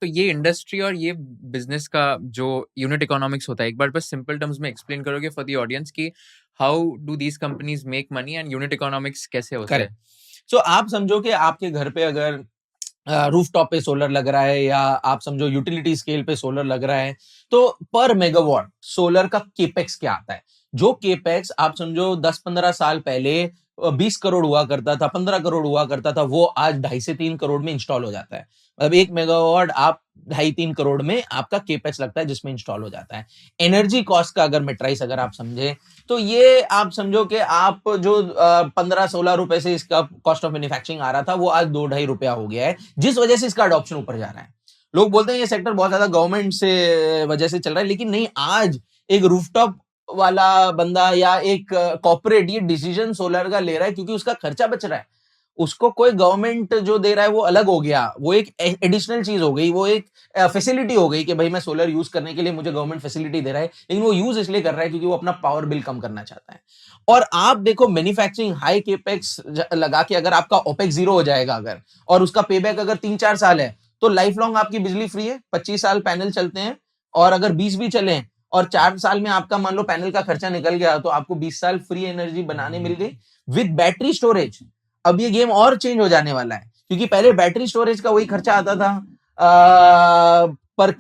तो ये इंडस्ट्री और ये बिजनेस का जो यूनिट इकोनॉमिक्स होता है, एक बार बस सिंपल टर्म्स में एक्सप्लेन करोगे फॉर द ऑडियंस कि how do these companies make money and unit economics कैसे होता है? करेक्ट। सो आप समझो कि आपके घर पे अगर रूफटॉप पे सोलर लग रहा है या आप समझो यूटिलिटी स्केल पे सोलर लग रहा है, तो पर मेगावाट सोलर का केपेक्स क्या आता है? जो केपेक्स आप समझो 10-15 साल पहले 20 करोड़ हुआ करता था, 15 करोड़ हुआ करता था, वो आज 2.5 से 3 करोड़ में इंस्टॉल हो जाता है। मतलब 1 मेगावाट आप 2.5-3 करोड़ में आपका केपेक्स लगता है जिसमें इंस्टॉल हो जाता है। एनर्जी कॉस्ट का अगर मेट्राइस अगर आप समझे, तो ये आप समझो कि आप जो 15-16 रुपए से इसका कॉस्ट ऑफ मैन्युफैक्चरिंग आ रहा था, वो आज 2-2.5 रुपया हो गया है, जिस वजह से इसका अडॉप्शन ऊपर जा रहा है। लोग बोलते हैं ये सेक्टर बहुत ज्यादा गवर्नमेंट से वजह से चल रहा है, लेकिन नहीं, आज एक रूफटॉप वाला बंदा या एक कॉर्पोरेट ये डिसीजन सोलर का ले रहा है क्योंकि उसका खर्चा बच रहा है। उसको कोई गवर्नमेंट जो दे रहा है वो अलग हो गया, वो एक एडिशनल चीज हो गई, वो एक फैसिलिटी हो गई कि भाई मैं सोलर यूज करने के लिए मुझे गवर्नमेंट फैसिलिटी दे रहा है, लेकिन वो यूज इसलिए कर रहा है क्योंकि वो अपना पावर बिल कम करना चाहता है। और आप देखो मैन्युफैक्चरिंग हाई केपेक्स लगा के अगर आपका ओपेक्स जीरो हो जाएगा अगर, और उसका पेबैक अगर 3-4 साल है, तो लाइफ लॉन्ग आपकी बिजली फ्री है। 25 साल पैनल चलते हैं, और अगर 20 भी चले और 4 साल में आपका मान लो पैनल का खर्चा निकल गया, तो आपको 20 साल फ्री एनर्जी बनाने मिल गई विद बैटरी स्टोरेज। अब ये गेम और चेंज हो जाने वाला है, क्योंकि पहले बैटरी स्टोरेज का वही खर्चा आता था पर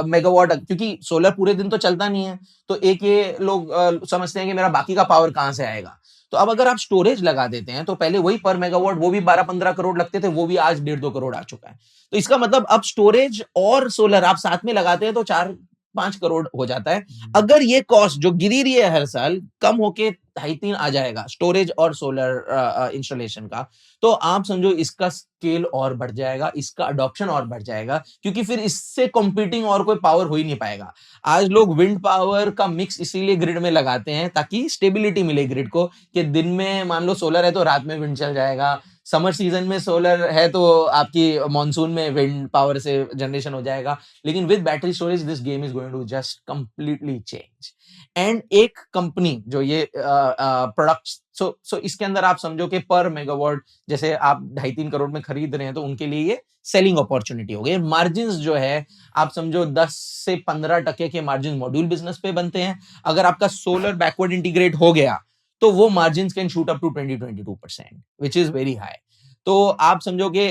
मेगावाट, क्योंकि सोलर पूरे दिन तो चलता नहीं है, तो एक ये लोग समझते हैं कि मेरा बाकी का पावर कहां से आएगा। तो अब अगर आप स्टोरेज लगा देते हैं, तो पहले वही पर मेगावाट वो भी 12-15 करोड़ लगते थे, वो भी आज 1.5-2 करोड़ आ चुका है। तो इसका मतलब अब स्टोरेज और सोलर आप साथ में लगाते हैं तो 4-5 करोड़ हो जाता है। अगर ये कॉस्ट जो गिरी रही है हर साल कम होके 2.5-3 आ जाएगा स्टोरेज और सोलर इंस्टॉलेशन का, तो आप समझो इसका स्केल और बढ़ जाएगा, इसका अडॉप्शन और बढ़ जाएगा, क्योंकि फिर इससे कॉम्पिटिंग और कोई पावर हो ही नहीं पाएगा। आज लोग विंड पावर का मिक्स इसीलिए ग्रिड में लगाते हैं ताकि स्टेबिलिटी मिले ग्रिड को, कि दिन में मान लो सोलर है तो रात में विंड चल जाएगा, समर सीजन में सोलर है तो आपकी मानसून में विंड पावर से जनरेशन हो जाएगा। लेकिन with battery storage this game is going to just completely change. And एक कंपनी जो ये प्रोडक्ट्स, सो इसके अंदर आप समझो कि पर मेगावाट जैसे आप 2.5-3 करोड़ में खरीद रहे हैं, तो उनके लिए ये सेलिंग अपॉर्चुनिटी हो गई। मार्जिन जो है आप समझो 10 से 15% के मार्जिन मॉड्यूल बिजनेस पे बनते हैं। अगर आपका सोलर बैकवर्ड इंटीग्रेट हो गया, तो वो margin can shoot up to 20-22%, which is very high. तो आप समझो कि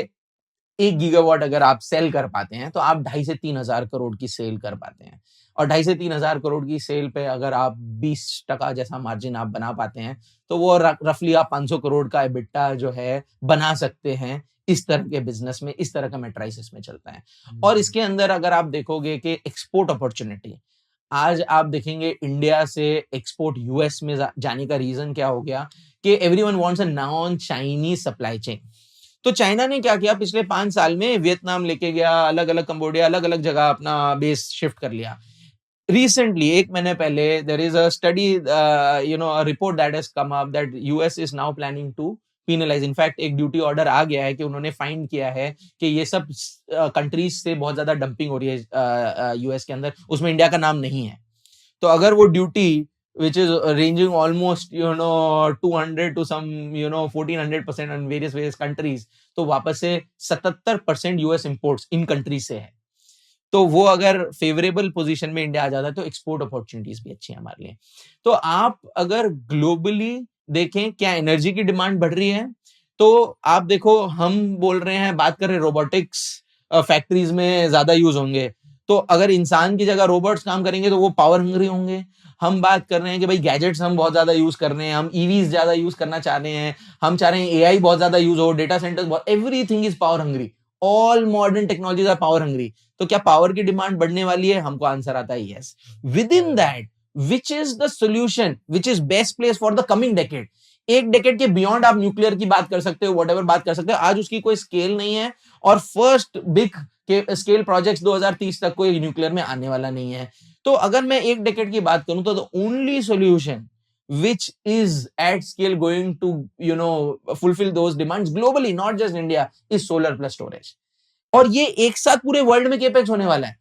1 गीगावाट अगर आप सेल कर पाते हैं, तो आप 2,500 से 3,000 करोड़ की सेल कर पाते हैं। और 2,500 से 3,000 करोड़ की सेल पे अगर आप 20% जैसा मार्जिन आप बना पाते हैं, तो वो रफली आप 500 करोड़ का एबिटा जो है बना सकते हैं। इस तरह के बिजनेस में, इस तरह का मेट्राइसिस में चलता है। और इसके अंदर अगर आप देखोगे कि एक्सपोर्ट अपॉर्चुनिटी, आज आप देखेंगे इंडिया से एक्सपोर्ट यूएस में जाने का रीजन क्या हो गया, कि everyone wants a non Chinese supply chain. तो चाइना ने क्या किया, पिछले 5 साल में वियतनाम लेके गया, अलग अलग कंबोडिया, अलग अलग जगह अपना बेस शिफ्ट कर लिया। रिसेंटली 1 महीने पहले there is a study, a report that has come up that US is now planning to penalise. In fact एक ड्यूटी ऑर्डर आ गया है कि उन्होंने फाइंड किया है कि ये सब कंट्रीज से बहुत ज्यादा डंपिंग हो रही है यूएस के अंदर, उसमें इंडिया का नाम नहीं है। तो अगर वो duty which is ranging almost 200 to some 1400% on various countries, तो वापस से 77% यूएस इंपोर्ट्स इन कंट्री से है। तो वो अगर फेवरेबल पोजीशन में इंडिया आ जाता है, तो एक्सपोर्ट अपॉर्चुनिटीज भी अच्छी है हमारे लिए। तो आप अगर ग्लोबली देखें क्या एनर्जी की डिमांड बढ़ रही है, तो आप देखो हम बोल रहे हैं, बात कर रहे हैं रोबोटिक्स फैक्ट्रीज में ज्यादा यूज होंगे, तो अगर इंसान की जगह रोबोट्स काम करेंगे तो वो पावर हंग्री होंगे। हम बात कर रहे हैं कि भाई गैजेट्स हम बहुत ज्यादा यूज कर रहे हैं, हम ईवीज ज्यादा यूज करना चाह रहे हैं, हम चाह रहे हैं एआई बहुत ज्यादा यूज हो, डेटा सेंटर्स बहुत, everything is power hungry, all modern technologies are power hungry. तो क्या पावर की डिमांड बढ़ने वाली है? हमको आंसर आता है yes. With in that which is the solution which is best place for the coming decade? एक डेकेड के बियॉन्ड आप न्यूक्लियर की बात कर सकते हो, व्हाटएवर बात कर सकते हो, आज उसकी कोई स्केल नहीं है, और फर्स्ट बिग के स्केल प्रोजेक्ट्स 2030 तक कोई न्यूक्लियर में आने वाला नहीं है। तो अगर मैं एक डेकेड की बात करूं, तो the only solution which is at scale going to fulfill those demands globally, not just India, is solar plus storage। और ये एक साथ पूरे वर्ल्ड में केपेक्स होने वाला है।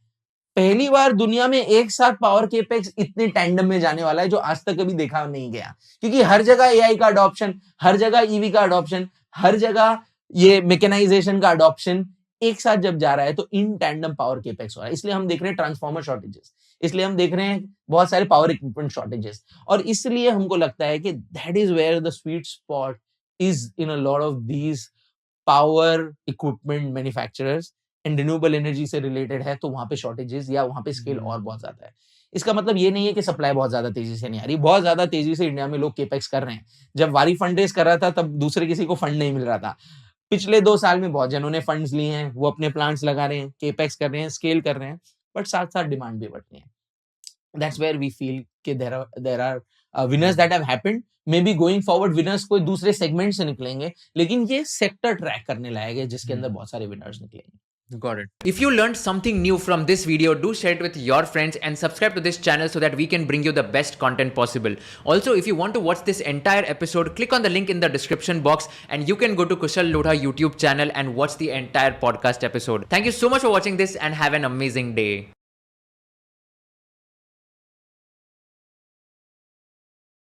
पहली बार दुनिया में एक साथ पावर केपेक्स इतने टैंडम में जाने वाला है, जो आज तक कभी देखा नहीं गया, क्योंकि हर जगह एआई का अडॉप्शन, हर जगह ईवी का अडॉप्शन, हर जगह ये मैकेनाइजेशन का अडॉप्शन एक साथ जब जा रहा है तो इन टैंडम पावर केपेक्स हो रहा है, इसलिए हम देख रहे हैं ट्रांसफॉर्मर शॉर्टेजेस, इसलिए हम देख रहे हैं बहुत सारे पावर इक्विपमेंट शॉर्टेजेस, और इसलिए हमको लगता है कि that is where the sweet spot is in a lot of these power equipment manufacturers and renewable energy से रिलेटेड है, तो वहां पे शॉर्टेजेस या वहां पे स्केल और बहुत ज्यादा है। इसका मतलब ये नहीं है कि सप्लाई बहुत ज्यादा तेजी से नहीं आ रही, बहुत ज्यादा तेजी से इंडिया में लोग केपेक्स कर रहे हैं। जब वारी फंड रेज कर रहा था तब दूसरे किसी को फंड नहीं मिल रहा था। पिछले 2 साल में बहुत जनों ने फंड्स लिए हैं, वो अपने प्लांट्स लगा रहे हैं, केपेक्स कर रहे हैं, स्केल कर रहे हैं, बट साथ-साथ डिमांड भी बढ़ रही है। दैट्स वेयर वी फील कि there are winners that have happened, maybe going forward winners कोई दूसरे सेगमेंट से निकलेंगे, लेकिन ये सेक्टर ट्रैक करने लायक है जिसके अंदर बहुत सारे विनर्स निकलेंगे। Got it. If you learned something new from this video, do share it with your friends and subscribe to this channel so that we can bring you the best content possible. Also, if you want to watch this entire episode, click on the link in the description box and you can go to Kushal Lodha YouTube channel and watch the entire podcast episode. Thank you so much for watching this and have an amazing day.